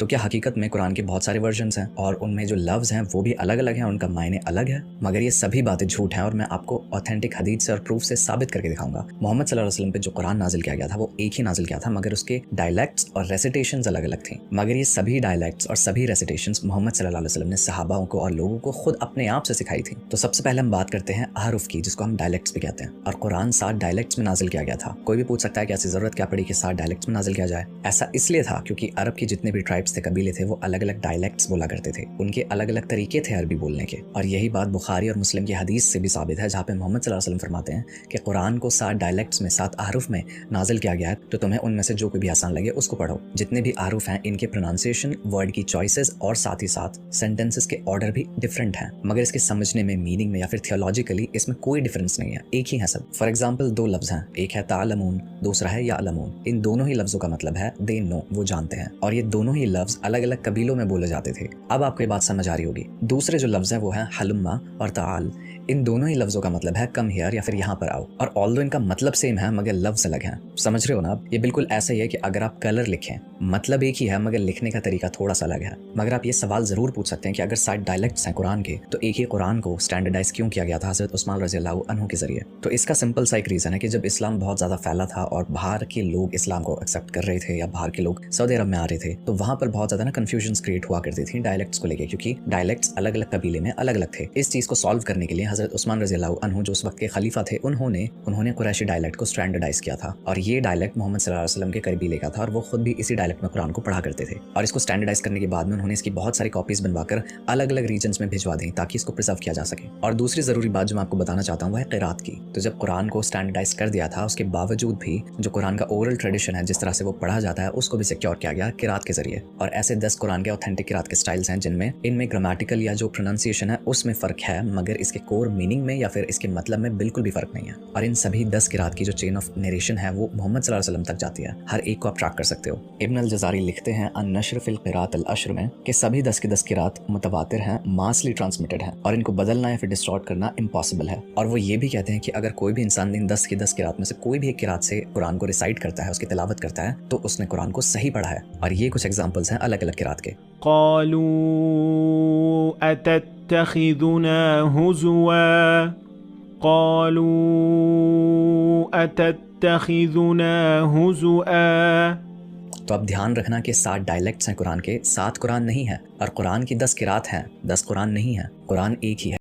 तो क्या हकीकत में कुरान के बहुत सारे वर्जन्स हैं और उनमें जो लफ्ज़ हैं वो भी अलग अलग हैं, उनका मायने अलग है? मगर ये सभी बातें झूठ हैं और मैं आपको ऑथेंटिक हदीस से और प्रूफ से साबित करके दिखाऊंगा। मोहम्मद सल्लल्लाहु अलैहि वसल्लम पे जो कुरान नाजिल किया गया था वो एक ही नाजिल किया था, मगर उसके डायलेक्ट्स और रेसिटेशंस अलग अलग थी। मगर ये सभी डायलेक्ट्स और सभी रेसिटेशंस मोहम्मद सल्लल्लाहु अलैहि वसल्लम ने सहाबाओं को और लोगों को खुद अपने आप से सिखाई थी। तो सबसे पहले हम बात करते हैं अहरुफ की, जिसको हम डायलेक्ट्स भी कहते हैं। और कुरान 7 डायलेक्ट्स में नाजिल किया गया था। कोई भी पूछ सकता है कि ऐसी जरूरत क्या पड़ी कि 7 डायलेक्ट्स में नाजिल किया जाए? ऐसा इसलिए था क्योंकि अरब के जितने भी ट्राइब्स थे, कबीले थे, वो अलग अलग डायलेक्ट्स बोला करते थे। उनके अलग अलग तरीके थे अरबी बोलने के। और यही बात बुखारी और मुस्लिम की हदीस से भी साबित है, जहाँ पे मोहम्मद सल्लल्लाहु अलैहि वसल्लम फरमाते हैं कि कुरान को 7 डायलेक्ट्स में 7 अहरुफ में नाजिल किया गया है, तो तुम्हें उनमें से जो कोई भी आसान लगे उसको पढ़ो। जितने भी अहरुफ हैं इनके प्रोनाउंसिएशन, वर्ड की चॉइसेस और साथ ही साथ सेंटेंसेस के ऑर्डर भी डिफरेंट हैं, मगर इसके समझने में, मीनिंग में या फिर थियोलॉजिकली इसमें कोई डिफरेंस नहीं है, एक ही है सब। फॉर एग्जाम्पल 2 लफ्ज हैं, एक है तालमून, दूसरा है यालमून। इन दोनों ही लफ्जों का मतलब है दे नो, वो जानते हैं। और ये दोनों ही लफ्ज अलग अलग कबीलों में बोले जाते थे। अब आपको ये बात समझ आ रही होगी। दूसरे जो लफ्ज है वो है हलुम्मा और ताल। इन दोनों ही लफ्जों का मतलब है कम हियर या फिर यहाँ पर आओ। और ऑल्दो इनका मतलब सेम है मगर लफ्ज अलग हैं। समझ रहे हो ना आप? ये बिल्कुल ऐसा ही है कि अगर आप कलर लिखें, मतलब एक ही है मगर लिखने का तरीका थोड़ा सा अलग है। मगर आप ये सवाल जरूर पूछ सकते हैं कि अगर 7 डायलेक्ट्स हैं कुरान के, तो एक ही कुरान को स्टैंडर्डाइज क्यों किया गया था हज़रत उस्मान रज़ियल्लाहु अन्हु के जरिए? तो इसका सिंपल सा एक रीजन है कि जब इस्लाम बहुत ज्यादा फैला था और बाहर के लोग इस्लाम को एक्सेप्ट कर रहे थे या बाहर के लोग सऊदी अरब में आ रहे थे, तो वहाँ पर बहुत ज्यादा कंफ्यूजन क्रिएट हुआ करती थी डायलेक्ट्स को लेकर, क्योंकि डायलेक्ट्स अलग अलग कबीले में अलग अलग थे। इस चीज को सॉल्व करने के लिए हज़रत उस्मान रज़ियल्लाहु अन्हु जो उस वक्त के खलीफा थे, उन्होंने कुरैशी डायलेक्ट को स्टैंडर्डाइज किया था। और ये डायलेक्ट मोहम्मद सल्लल्लाहु अलैहि वसल्लम के कबीले का था और वो खुद भी इसी डायलेक्ट में कुरान को पढ़ा करते थे। और इसको स्टैंडर्डाइज करने के बाद में उन्होंने इसकी बहुत सारी कॉपीज बनवाकर अलग अलग रीजन्स में भिजवा दी ताकि इसको प्रिजर्व किया जा सके। और दूसरी जरूरी बात जो मैं आपको बताना चाहता हूँ वो है क़िरात की। तो जब कुरान को स्टैंडर्डाइज कर दिया था, उसके बावजूद भी जो कुरान का ओरल ट्रेडिशन है, जिस तरह से वो पढ़ा जाता है, उसको भी सिक्योर किया गया क़िरात के जरिए। और ऐसे 10 कुरान के ऑथेंटिक क़िरात के स्टाइल्स हैं जिनमें इनमें ग्रामेटिकल या जो प्रोनाउंसिएशन है उसमें फर्क है, मगर इसके कोर मीनिंग में या फिर इसके मतलब में बिल्कुल भी फर्क नहीं है। और इन सभी 10 क़िरात की जो चेन ऑफ नरेशन है वो मोहम्मद सल्लल्लाहु अलैहि वसल्लम तक जाती है। हर एक को आप ट्रैक कर सकते हो। इब्न अल जज़ारी लिखते हैं अन-नश्र फ़िल क़िरात अल-अश्र में कि सभी 10 के 10 क़िरात मुतवातिर हैं, मासली ट्रांसमिटेड हैं और इनको बदलना या फिर डिस्टॉर्ट करना इम्पॉसिबल है। और वो ये भी कहते हैं कि अगर कोई भी इंसान इन 10 के 10 क़िरात में से कोई भी एक क़िरात से कुरान को रिसाइट करता है, उसकी तिलावत करता है, तो उसने कुरान को सही पढ़ा है। और ये कुछ एग्जांपल्स हैं अलग अलग क़िरात के। क़ालू अतत्तखिज़ुना हुज़ुवा, क़ालू अतत्तखिज़ुना हुज़ुआ। तो अब ध्यान रखना कि 7 डायलेक्ट्स हैं कुरान के, 7 कुरान नहीं है। और कुरान की 10 क़िरात हैं, 10 कुरान नहीं है। कुरान एक ही है।